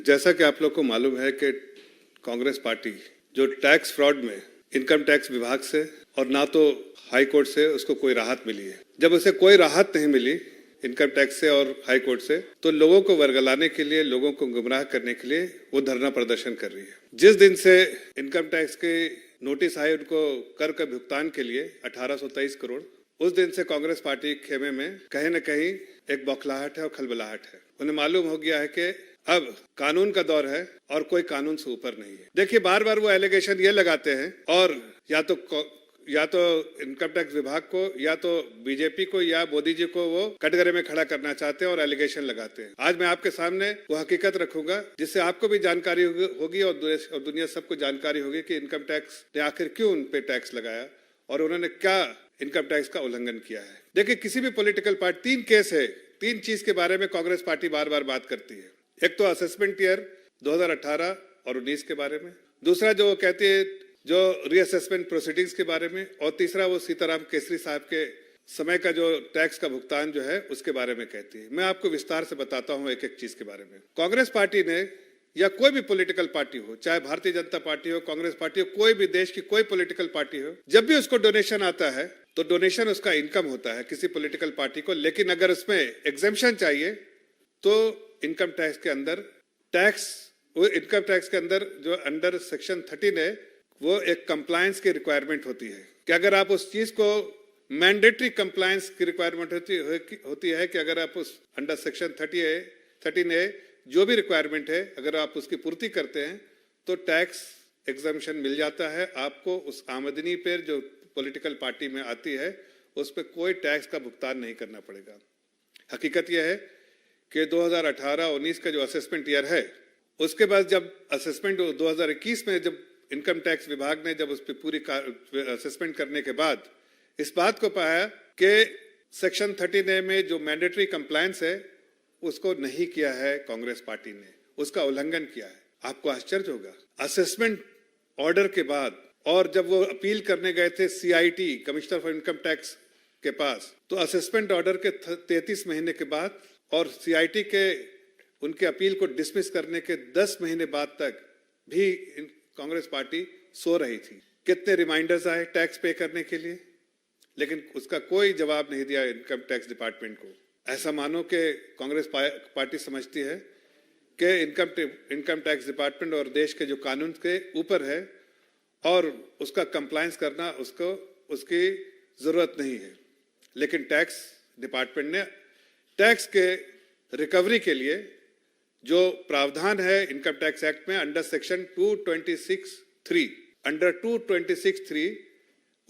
जैसा कि आप लोग को मालूम है कि कांग्रेस पार्टी जो टैक्स फ्रॉड में इनकम टैक्स विभाग से और ना तो हाई कोर्ट से उसको कोई राहत मिली है। जब उसे कोई राहत नहीं मिली इनकम टैक्स से और हाई कोर्ट से, तो लोगों को वर्गलाने के लिए, लोगों को गुमराह करने के लिए वो धरना प्रदर्शन कर रही है। जिस दिन से इनकम टैक्स के नोटिस आए उनको कर के भुगतान के लिए 1823 करोड़, उस दिन से कांग्रेस पार्टी खेमे में कहीं न कहीं एक बौखलाहट है और खलबलाहट है। उन्हें मालूम हो गया है कि अब कानून का दौर है और कोई कानून से ऊपर नहीं है। देखिए, बार बार वो एलिगेशन ये लगाते हैं और या तो इनकम टैक्स विभाग को या तो बीजेपी को या मोदी जी को वो कटघरे में खड़ा करना चाहते हैं और एलिगेशन लगाते हैं। आज मैं आपके सामने वो हकीकत रखूंगा जिससे आपको भी जानकारी होगी और दुनिया सबको जानकारी होगी कि इनकम टैक्स ने आखिर क्यों उन पे टैक्स लगाया और उन्होंने क्या इनकम टैक्स का उल्लंघन किया है। देखिए, किसी भी पॉलिटिकल पार्टी 3 केस है, 3 चीज के बारे में कांग्रेस पार्टी बार बार बात करती है। एक तो असेसमेंट ईयर 2018 और 19 के बारे में, दूसरा जो वो कहती है जो रीअसेसमेंट प्रोसीडिंग्स के बारे में, और तीसरा वो सीताराम केसरी साहब के समय का जो टैक्स का भुगतान जो है उसके बारे में कहती है। मैं आपको विस्तार से बताता हूं एक एक चीज के बारे में। कांग्रेस पार्टी ने या कोई भी पॉलिटिकल पार्टी हो, चाहे भारतीय जनता पार्टी हो, कांग्रेस पार्टी हो, कोई भी देश की कोई पॉलिटिकल पार्टी हो, जब भी उसको डोनेशन आता है तो डोनेशन उसका इनकम होता है किसी पॉलिटिकल पार्टी को। लेकिन अगर उसमें एग्जेम्पशन चाहिए तो इनकम टैक्स के अंदर इनकम टैक्स के अंदर जो अंडर सेक्शन 13 है वो एक कंप्लायंस की रिक्वायरमेंट होती है कि अगर आप उस चीज को मैंडेटरी कंप्लायंस की रिक्वायरमेंट होती है कि अगर आप उस अंडर सेक्शन 13A जो भी रिक्वायरमेंट है अगर आप उसकी पूर्ति करते हैं तो टैक्स एग्जम्पशन मिल जाता है आपको। उस आमदनी पर जो पॉलिटिकल पार्टी में आती है उस पर कोई टैक्स का भुगतान नहीं करना पड़ेगा। हकीकत यह है कि 2018-19 का जो असेसमेंट ईयर है उसके बाद जब असेसमेंट 2021 में जब इनकम टैक्स विभाग ने जब उस पर पूरी असेसमेंट करने के बाद इस बात को पाया कि सेक्शन 13A में जो मैंडेटरी कंप्लायंस है उसको नहीं किया है कांग्रेस पार्टी ने, उसका उल्लंघन किया है। आपको आश्चर्य होगा, असेसमेंट ऑर्डर के बाद और जब वो अपील करने गए थे CIT commissioner for income tax के पास, तो असेसमेंट ऑर्डर के 33 महीने के बाद और CIT के उनके अपील को डिसमिस करने के 10 महीने बाद तक भी कांग्रेस पार्टी सो रही थी। कितने रिमाइंडर्स आए टैक्स पे करने के लिए, लेकिन उसका कोई जवाब नहीं दिया इनकम टैक्स डिपार्टमेंट को। ऐसा मानो कि कांग्रेस पार्टी समझती है कि इनकम टैक्स डिपार्टमेंट और देश के जो कानून के ऊपर है और उसका कंप्लायंस करना उसकी जरूरत नहीं है। लेकिन टैक्स डिपार्टमेंट ने टैक्स के रिकवरी के लिए जो प्रावधान है इनकम टैक्स एक्ट में अंडर सेक्शन 226(3) अंडर 226(3)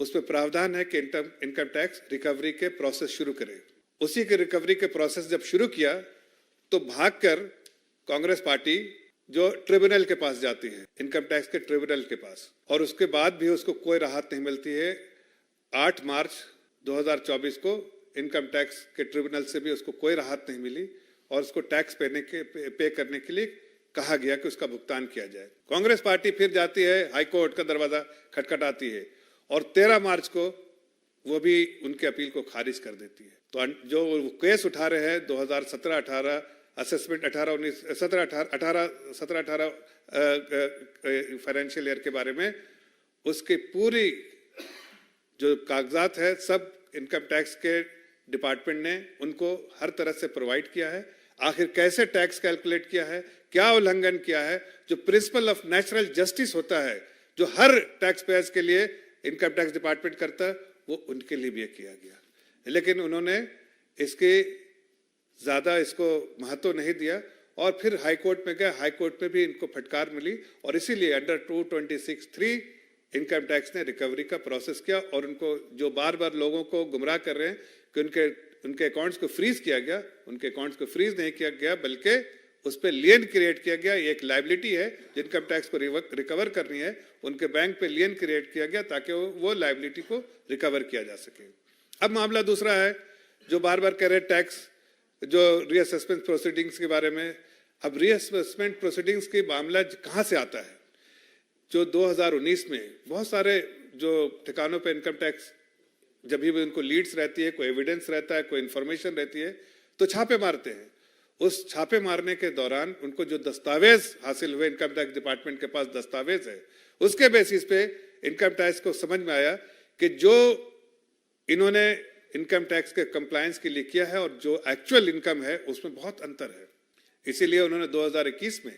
उसमें प्रावधान है कि इनकम टैक्स रिकवरी के प्रोसेस शुरू करे। उसी के रिकवरी के प्रोसेस जब शुरू किया तो भागकर कांग्रेस पार्टी जो ट्रिब्यूनल के पास जाती है, इनकम टैक्स के ट्रिब्यूनल के पास, और उसके बाद भी उसको कोई राहत नहीं मिलती है। 8 मार्च 2024 को इनकम टैक्स के ट्रिब्यूनल से भी उसको कोई राहत नहीं मिली और उसको टैक्स पे करने के लिए कहा गया कि उसका भुगतान किया जाए। कांग्रेस पार्टी फिर जाती है, हाई कोर्ट का दरवाजा खटखटाती है और 13 मार्च को वो भी उनके अपील को खारिज कर देती है। तो जो केस उठा रहे हैं 2017-18 असेसमेंट 17-18 फाइनेंशियल ईयर के बारे में, उसकी पूरी जो कागजात है सब इनकम टैक्स के डिपार्टमेंट ने उनको हर तरह से प्रोवाइड किया है। आखिर कैसे टैक्स कैलकुलेट किया है, क्या उल्लंघन किया है, जो प्रिंसिपल ऑफ नेचुरल जस्टिस होता है जो हर टैक्स पेयर्स के लिए इनकम टैक्स डिपार्टमेंट करता है, वो उनके लिए भी किया गया। लेकिन उन्होंने ज्यादा इसको महत्व नहीं दिया और फिर हाई कोर्ट में गए। हाई कोर्ट में भी इनको फटकार मिली और इसीलिए अंडर 226(3) इनकम टैक्स ने रिकवरी का प्रोसेस किया और उनको जो बार बार लोगों को गुमराह कर रहे हैं कि उनके अकाउंट्स को फ्रीज किया गया, उनके अकाउंट्स को फ्रीज नहीं किया गया बल्कि उस पर लियन क्रिएट किया गया। एक लायबिलिटी है इनकम टैक्स को रिकवर करनी है, उनके बैंक पे लियन क्रिएट किया गया ताकि वो लायबिलिटी को रिकवर किया जा सके। अब मामला दूसरा है जो बार बार कह रहे टैक्स जो रीअसेसमेंट प्रोसीडिंग्स के बारे में। अब रीअसेसमेंट प्रोसीडिंग्स की मामला कहाँ से आता है? जो 2019 में बहुत सारे जो ठिकानों पे इनकम टैक्स जब भी उनको लीड्स रहती है, कोई एविडेंस रहता है, कोई इंफॉर्मेशन रहती है तो छापे मारते हैं। उस छापे मारने के दौरान उनको जो दस्तावेज हासिल हुए, इनकम टैक्स डिपार्टमेंट के पास दस्तावेज है, उसके बेसिस पे इनकम टैक्स को समझ में आया कि जो इन्होंने इनकम टैक्स के कंप्लायंस के लिए किया है और जो एक्चुअल इनकम है उसमें बहुत अंतर है। इसीलिए उन्होंने 2021 में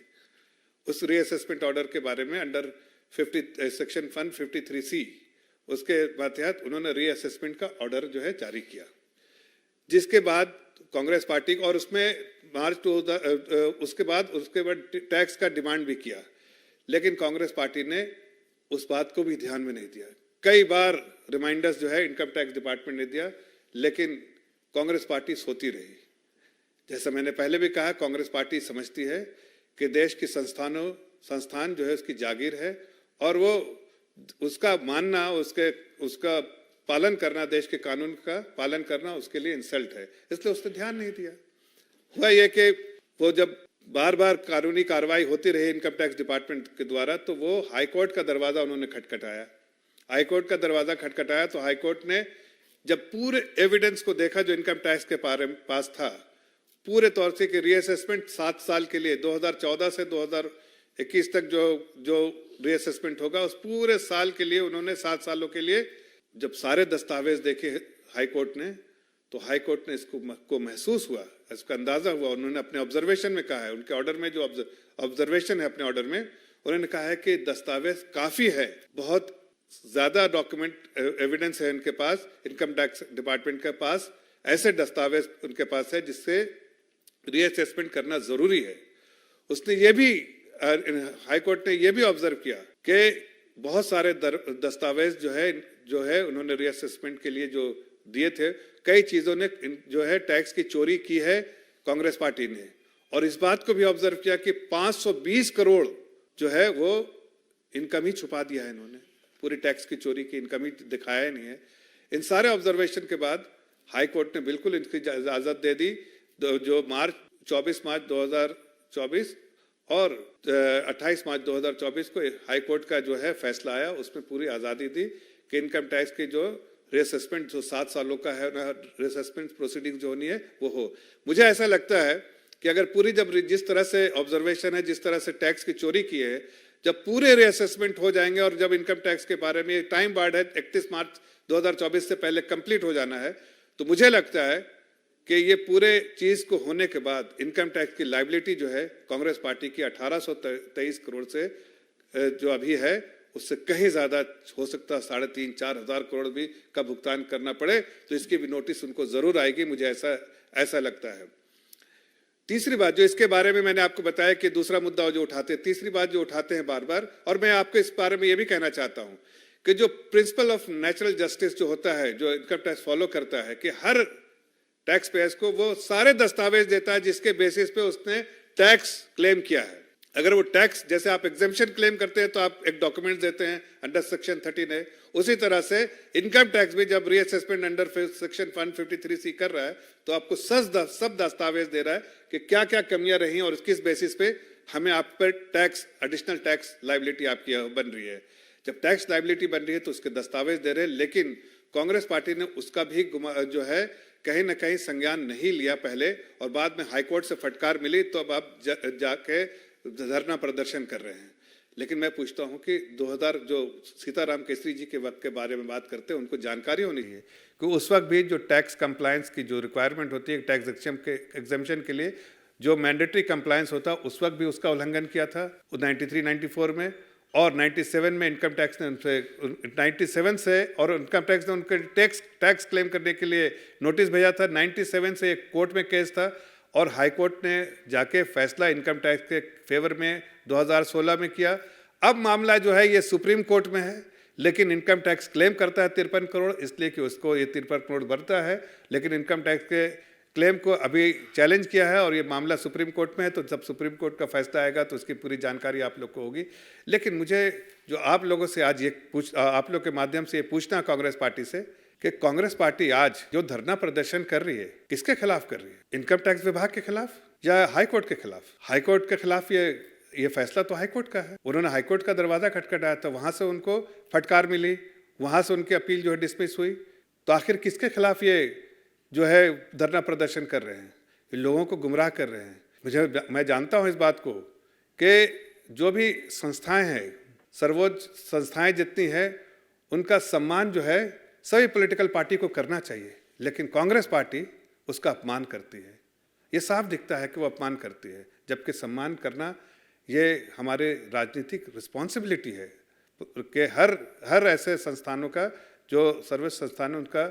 उस रीअसेसमेंट ऑर्डर के बारे में अंडर 50 सेक्शन 153C उसके तहत उन्होंने रीअसेसमेंट का ऑर्डर जो है जारी किया, जिसके बाद कांग्रेस पार्टी और उसमें उसके बाद टैक्स का डिमांड भी किया, लेकिन कांग्रेस पार्टी ने उस बात को भी ध्यान में नहीं दिया। कई बार रिमाइंडर्स जो है इनकम टैक्स डिपार्टमेंट ने दिया, लेकिन कांग्रेस पार्टी सोती रही। जैसा मैंने पहले भी कहा, कांग्रेस पार्टी समझती है कि देश की संस्थान जो है उसकी जागीर है और वो उसका मानना, उसका पालन करना, देश के कानून का पालन करना उसके लिए इंसल्ट है, इसलिए उसने ध्यान नहीं दिया। हुआ ये कि वो जब बार बार कानूनी कार्रवाई होती रही इनकम टैक्स डिपार्टमेंट के द्वारा, तो वो हाईकोर्ट का दरवाजा उन्होंने खटखटाया। हाईकोर्ट का दरवाजा खटखटाया तो हाईकोर्ट ने जब पूरे एविडेंस को देखा जो इनकम टैक्स के पास था, पूरे तौर से कि रीअसेसमेंट 7 साल के लिए 2014 से 2021 तक जो रीअसेसमेंट होगा उस पूरे साल के लिए उन्होंने 7 सालों के लिए जब सारे दस्तावेज देखे हाईकोर्ट ने, तो हाईकोर्ट ने इसको महसूस हुआ, इसका अंदाजा हुआ। उन्होंने अपने ऑब्जर्वेशन में कहा है, उनके ऑर्डर में जो ऑब्जर्वेशन है अपने ऑर्डर में, उन्होंने कहा है कि दस्तावेज काफी है, बहुत ज्यादा डॉक्यूमेंट एविडेंस है उनके पास, इनकम टैक्स डिपार्टमेंट के पास ऐसे दस्तावेज उनके पास है जिससे रीअसेसमेंट करना जरूरी है। उसने ये भी हाईकोर्ट ने ये भी ऑब्जर्व किया कि बहुत सारे दस्तावेज जो है उन्होंने रीअसेसमेंट के लिए जो दिए थे, कई चीजों ने जो है टैक्स की चोरी की है कांग्रेस पार्टी ने, और इस बात को भी ऑब्जर्व किया कि 520 करोड़ जो है वो इनकम ही छुपा दिया है इन्होंने, पूरी टैक्स की चोरी की इनकम ही दिखाया नहीं है। इन सारे ऑब्जर्वेशन के बाद हाई कोर्ट ने बिल्कुल इनकी इजाजत दे दी। जो 24 मार्च 2024 और 28 मार्च 2024 को हाई कोर्ट का जो है फैसला आया, उसमें पूरी आज़ादी दी कि इनकम टैक्स की जो रीअसेसमेंट जो 7 सालों का है, रीअसेसमेंट प्रोसीडिंग जो होनी है वो हो। मुझे ऐसा लगता है कि अगर पूरी जब जिस तरह से ऑब्जर्वेशन है, जिस तरह से टैक्स की चोरी की है, जब पूरे रीअसेसमेंट हो जाएंगे और जब इनकम टैक्स के बारे में टाइम बार्ड है 31 मार्च 2024 से पहले कंप्लीट हो जाना है, तो मुझे लगता है कि ये पूरे चीज को होने के बाद इनकम टैक्स की लायबिलिटी जो है कांग्रेस पार्टी की 1823 करोड़ से जो अभी है उससे कहीं ज्यादा हो सकता है, 3,500-4 हजार करोड़ भी का भुगतान करना पड़े, तो इसकी भी नोटिस उनको जरूर आएगी, मुझे ऐसा लगता है। तीसरी बात जो इसके बारे में मैंने आपको बताया कि दूसरा मुद्दा जो उठाते हैं, तीसरी बात जो उठाते हैं बार बार, और मैं आपको इस बारे में ये भी कहना चाहता हूं कि जो प्रिंसिपल ऑफ नेचुरल जस्टिस जो होता है, जो इनकम टैक्स फॉलो करता है कि हर टैक्स पेयर्स को वो सारे दस्तावेज देता है जिसके बेसिस पे उसने टैक्स क्लेम किया है। अगर वो टैक्स, जैसे आप एग्जेम्पशन क्लेम करते हैं तो आप एक डॉक्यूमेंट देते हैं अंडर सेक्शन 13 है, उसी तरह से इनकम टैक्स भी जब रीअसेसमेंट अंडर सेक्शन 153C कर रहा है तो आपको सब दस्तावेज दे रहा है कि क्या क्या कमियां रही और किस बेसिस पे हमें आप पर टैक्स, एडिशनल टैक्स लायबिलिटी आपकी बन रही है। जब टैक्स लायबिलिटी बन रही है तो उसके दस्तावेज दे रहे हैं, लेकिन कांग्रेस पार्टी ने उसका भी जो है कहीं ना कहीं संज्ञान नहीं लिया पहले, और बाद में हाईकोर्ट से फटकार मिली तो अब आप जाके धरना प्रदर्शन कर रहे हैं। लेकिन मैं पूछता हूं कि 2000 जो सीताराम केसरी जी के वक्त के बारे में बात करते हैं, उनको जानकारी होनी चाहिए कि उस वक्त भी जो टैक्स कंप्लायंस की जो रिक्वायरमेंट होती है टैक्स एग्जेम्पशन के लिए, जो मैंडेटरी कंप्लायंस होता उस वक्त भी उसका उल्लंघन किया था 93-94 में, और 97 में इनकम टैक्स ने उनसे 97 से और इनकम टैक्स ने उनके टैक्स क्लेम करने के लिए नोटिस भेजा था। 97 से एक कोर्ट में केस था और हाई कोर्ट ने जाके फैसला इनकम टैक्स के फेवर में 2016 में किया। अब मामला जो है ये सुप्रीम कोर्ट में है, लेकिन इनकम टैक्स क्लेम करता है 53 करोड़, इसलिए कि उसको ये 53 करोड़ भरता है, लेकिन इनकम टैक्स के क्लेम को अभी चैलेंज किया है और ये मामला सुप्रीम कोर्ट में है। तो जब सुप्रीम कोर्ट का फैसला आएगा तो उसकी पूरी जानकारी आप लोग को होगी। लेकिन मुझे जो आप लोगों से आज ये आप लोग के माध्यम से ये पूछना कांग्रेस पार्टी से कि कांग्रेस पार्टी आज जो धरना प्रदर्शन कर रही है किसके खिलाफ कर रही है? इनकम टैक्स विभाग के खिलाफ या हाईकोर्ट के खिलाफ? हाईकोर्ट के खिलाफ ये फैसला तो हाईकोर्ट का है। उन्होंने हाईकोर्ट का दरवाजा खटखटाया तो वहां से उनको फटकार मिली, वहां से उनकी अपील जो है डिसमिस हुई। तो आखिर किसके खिलाफ ये जो है धरना प्रदर्शन कर रहे हैं? ये लोगों को गुमराह कर रहे हैं। मैं जानता हूँ इस बात को कि जो भी संस्थाएं हैं, सर्वोच्च संस्थाएं जितनी हैं, उनका सम्मान जो है सभी पॉलिटिकल पार्टी को करना चाहिए, लेकिन कांग्रेस पार्टी उसका अपमान करती है। ये साफ दिखता है कि वो अपमान करती है, जबकि सम्मान करना ये हमारे राजनीतिक रिस्पॉन्सिबिलिटी है कि हर ऐसे संस्थानों का जो सर्वोच्च संस्थान है उनका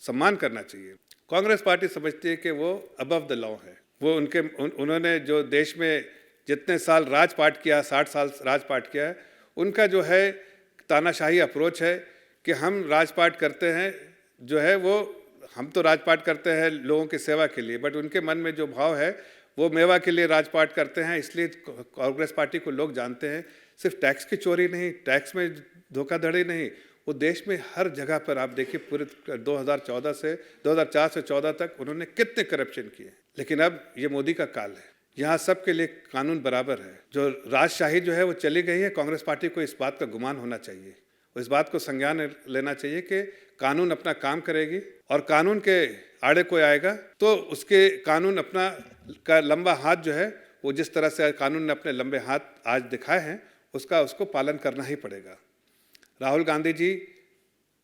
सम्मान करना चाहिए। कांग्रेस पार्टी समझती है कि वो अबव द लॉ है। वो उन्होंने जो देश में जितने साल राजपाट किया, 60 साल राजपाट किया है, उनका जो है तानाशाही अप्रोच है कि हम राजपाट करते हैं, जो है वो हम तो राजपाट करते हैं लोगों की सेवा के लिए, बट उनके मन में जो भाव है वो मेवा के लिए राजपाट करते हैं। इसलिए कांग्रेस पार्टी को लोग जानते हैं। सिर्फ टैक्स की चोरी नहीं, टैक्स में धोखाधड़ी नहीं, वो देश में हर जगह पर आप देखिए पूरे 2004 से 14 तक उन्होंने कितने करप्शन किए। लेकिन अब ये मोदी का काल है, यहाँ सबके लिए कानून बराबर है। जो राजशाही जो है वो चली गई है। कांग्रेस पार्टी को इस बात का गुमान होना चाहिए, इस बात को संज्ञान लेना चाहिए कि कानून अपना काम करेगी और कानून के आड़े कोई आएगा तो उसके कानून अपना का लंबा हाथ जो है वो जिस तरह से कानून ने अपने लंबे हाथ आज दिखाए हैं उसको पालन करना ही पड़ेगा। राहुल गांधी जी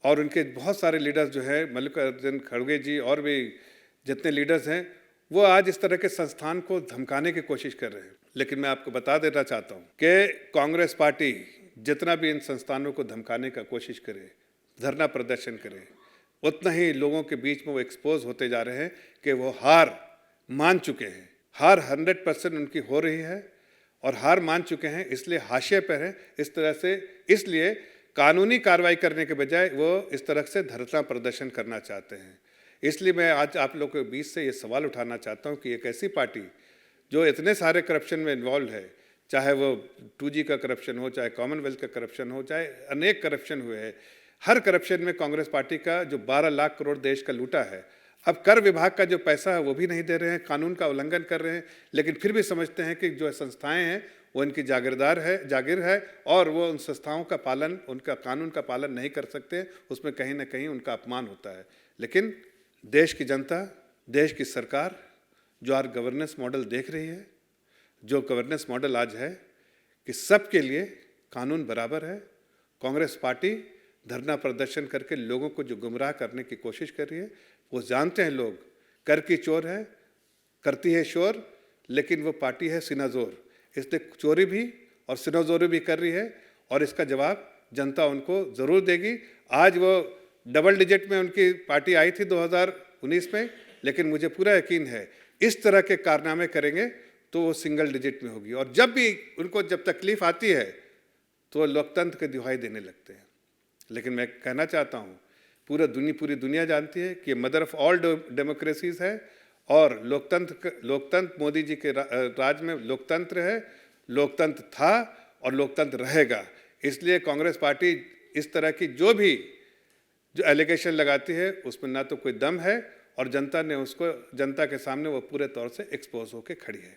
और उनके बहुत सारे लीडर्स जो हैं, मल्लिकार्जुन खड़गे जी और भी जितने लीडर्स हैं, वो आज इस तरह के संस्थान को धमकाने की कोशिश कर रहे हैं। लेकिन मैं आपको बता देना चाहता हूँ कि कांग्रेस पार्टी जितना भी इन संस्थानों को धमकाने का कोशिश करे, धरना प्रदर्शन करे, उतना ही लोगों के बीच में वो एक्सपोज होते जा रहे हैं कि वो हार मान चुके हैं। हार 100% उनकी हो रही है और हार मान चुके हैं, इसलिए हाशिए पर हैं। इस तरह से इसलिए कानूनी कार्रवाई करने के बजाय वो इस तरह से धरना प्रदर्शन करना चाहते हैं। इसलिए मैं आज आप लोगों के बीच से ये सवाल उठाना चाहता हूँ कि एक ऐसी पार्टी जो इतने सारे करप्शन में इन्वॉल्व है, चाहे वो 2G का करप्शन हो, चाहे कॉमनवेल्थ का करप्शन हो, चाहे अनेक करप्शन हुए हैं, हर करप्शन में कांग्रेस पार्टी का जो 12 लाख करोड़ देश का लूटा है, अब कर विभाग का जो पैसा है वो भी नहीं दे रहे हैं, कानून का उल्लंघन कर रहे हैं, लेकिन फिर भी समझते हैं कि जो संस्थाएं हैं वो इनकी जागीर है और वो उन संस्थाओं का पालन, उनका कानून का पालन नहीं कर सकते, उसमें कहीं ना कहीं उनका अपमान होता है। लेकिन देश की जनता, देश की सरकार जो आज गवर्नेंस मॉडल देख रही है, जो गवर्नेंस मॉडल आज है कि सबके लिए कानून बराबर है, कांग्रेस पार्टी धरना प्रदर्शन करके लोगों को जो गुमराह करने की कोशिश कर रही है, वो जानते हैं लोग कर की चोर है, करती है शोर, लेकिन वो पार्टी है सिनाजोर। इसलिए चोरी भी और सिनाजोरी भी कर रही है और इसका जवाब जनता उनको ज़रूर देगी। आज वो डबल डिजिट में उनकी पार्टी आई थी 2019 में, लेकिन मुझे पूरा यकीन है इस तरह के कारनामे करेंगे तो वो सिंगल डिजिट में होगी। और जब भी उनको जब तकलीफ आती है तो वो लोकतंत्र की दुहाई देने लगते हैं। लेकिन मैं कहना चाहता हूँ पूरी दुनिया जानती है कि मदर ऑफ ऑल डेमोक्रेसीज है और लोकतंत्र मोदी जी के राज में लोकतंत्र है, लोकतंत्र था और लोकतंत्र रहेगा। इसलिए कांग्रेस पार्टी इस तरह की जो एलिगेशन लगाती है उसमें ना तो कोई दम है और जनता के सामने वो पूरे तौर से एक्सपोज होकर खड़ी है।